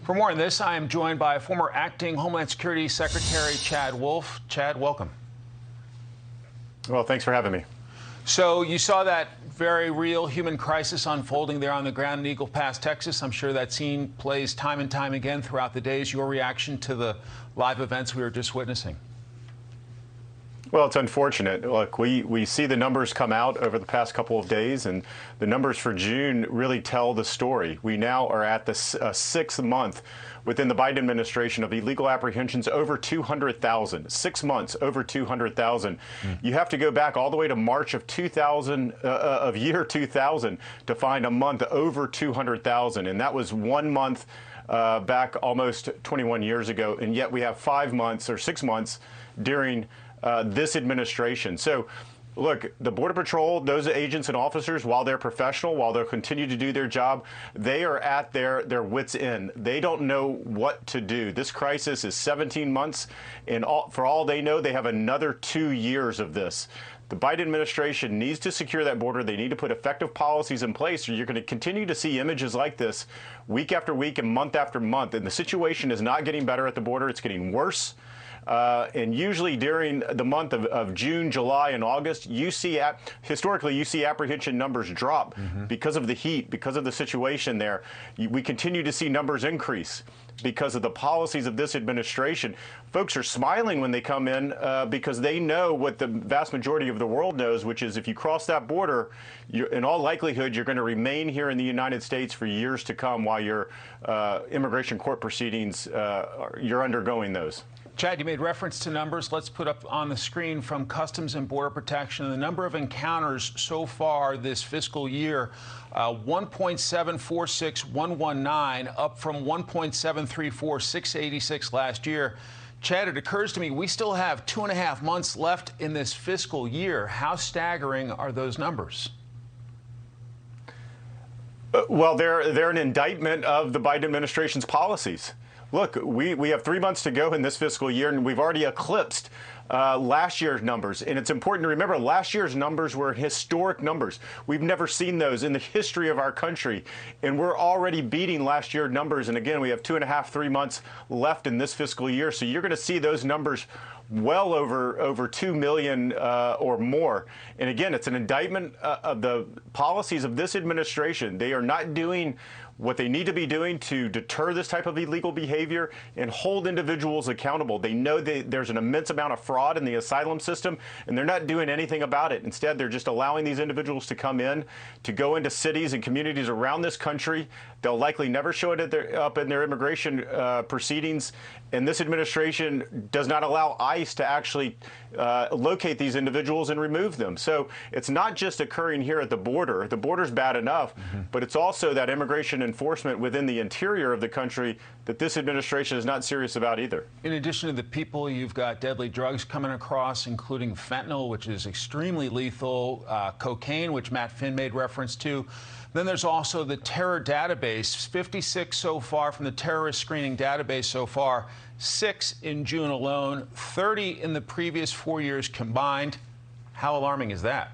For more on this, I am joined by former acting Homeland Security Secretary Chad Wolf. Chad, welcome. Well, thanks for having me. So you saw that very real human crisis unfolding there on the ground in Eagle Pass, Texas. I'm sure that scene plays time and time again throughout the days. Your reaction to the live events we were just witnessing? Well, it's unfortunate. Look, we see the numbers come out over the past couple of days, and the numbers for June really tell the story. We now are at the sixth month within the Biden administration of illegal apprehensions, over 200,000. 6 months, over 200,000. You have to go back all the way to March of 2000, of year 2000, to find a month over 200,000, and that was 1 month back almost 21 years ago, and yet we have 5 months or 6 months during this administration. So, look, the Border Patrol, those agents and officers, while they're professional, while they'll continue to do their job, they are at their wits' end. They don't know what to do. This crisis is 17 months, and for all they know, they have another 2 years of this. The Biden administration needs to secure that border. They need to put effective policies in place, or you're going to continue to see images like this week after week and month after month. And the situation is not getting better at the border. It's getting worse. And usually during the month of June, July, and August, historically, you see apprehension numbers drop because of the heat, because of the situation there. We continue to see numbers increase because of the policies of this administration. Folks are smiling when they come in because they know what the vast majority of the world knows, which is if you cross that border, in all likelihood, you're going to remain here in the United States for years to come while your immigration court proceedings, you're undergoing those. Chad, you made reference to numbers. Let's put up on the screen from Customs and Border Protection the number of encounters so far this fiscal year, 1.746119, up from 1.734686 last year. Chad, it occurs to me we still have 2.5 months left in this fiscal year. How staggering are those numbers? Well, they're an indictment of the Biden administration's policies. Look, we have 3 months to go in this fiscal year, and we've already eclipsed last year's numbers. And it's important to remember last year's numbers were historic numbers. We've never seen those in the history of our country. And we're already beating last year's numbers. And again, we have 2.5, 3 months left in this fiscal year. So you're going to see those numbers well over 2 million or more. And again, it's an indictment of the policies of this administration. They are not doing what they need to be doing to deter this type of illegal behavior and hold individuals accountable. They know that there's an immense amount of fraud in the asylum system, and they're not doing anything about it. Instead, they're just allowing these individuals to come in, to go into cities and communities around this country. They'll likely never show it up in their immigration proceedings, and this administration does not allow ICE to actually locate these individuals and remove them. So it's not just occurring here at the border. The border's bad enough, but it's also that immigration enforcement within the interior of the country that this administration is not serious about either. In addition to the people, you've got deadly drugs coming across, including fentanyl, which is extremely lethal, cocaine, which Matt Finn made reference to. Then there's also the terror database, 56 so far from the terrorist screening database so far, 6 in June alone, 30 in the previous 4 years combined. How alarming is that?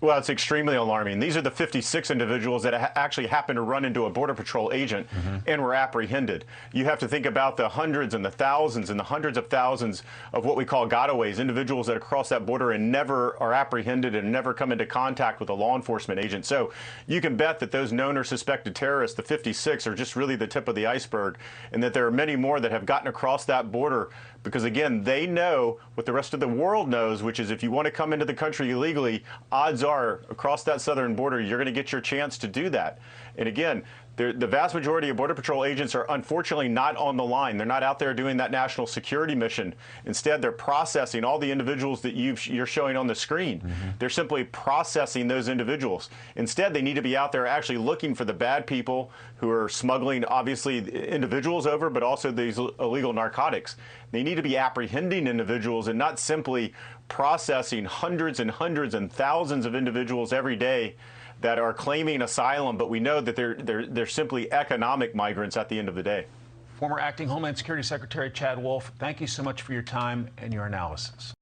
Well, it's extremely alarming. These are the 56 individuals that actually happened to run into a Border Patrol agent and were apprehended. You have to think about the hundreds and the thousands and the hundreds of thousands of what we call gotaways, individuals that cross that border and never are apprehended and never come into contact with a law enforcement agent. So you can bet that those known or suspected terrorists, the 56, are just really the tip of the iceberg, and that there are many more that have gotten across that border because, again, they know what the rest of the world knows, which is if you want to come into the country illegally, odds are across that southern border, you're going to get your chance to do that. And again, the vast majority of Border Patrol agents are unfortunately not on the line. They're not out there doing that national security mission. Instead, they're processing all the individuals that you're showing on the screen. They're simply processing those individuals. Instead, they need to be out there actually looking for the bad people who are smuggling, obviously, individuals over, but also these illegal narcotics. They need to be apprehending individuals and not simply processing hundreds and hundreds and thousands of individuals every day that are claiming asylum, but we know that they're simply economic migrants at the end of the day. Former Acting Homeland Security Secretary Chad Wolf, thank you so much for your time and your analysis.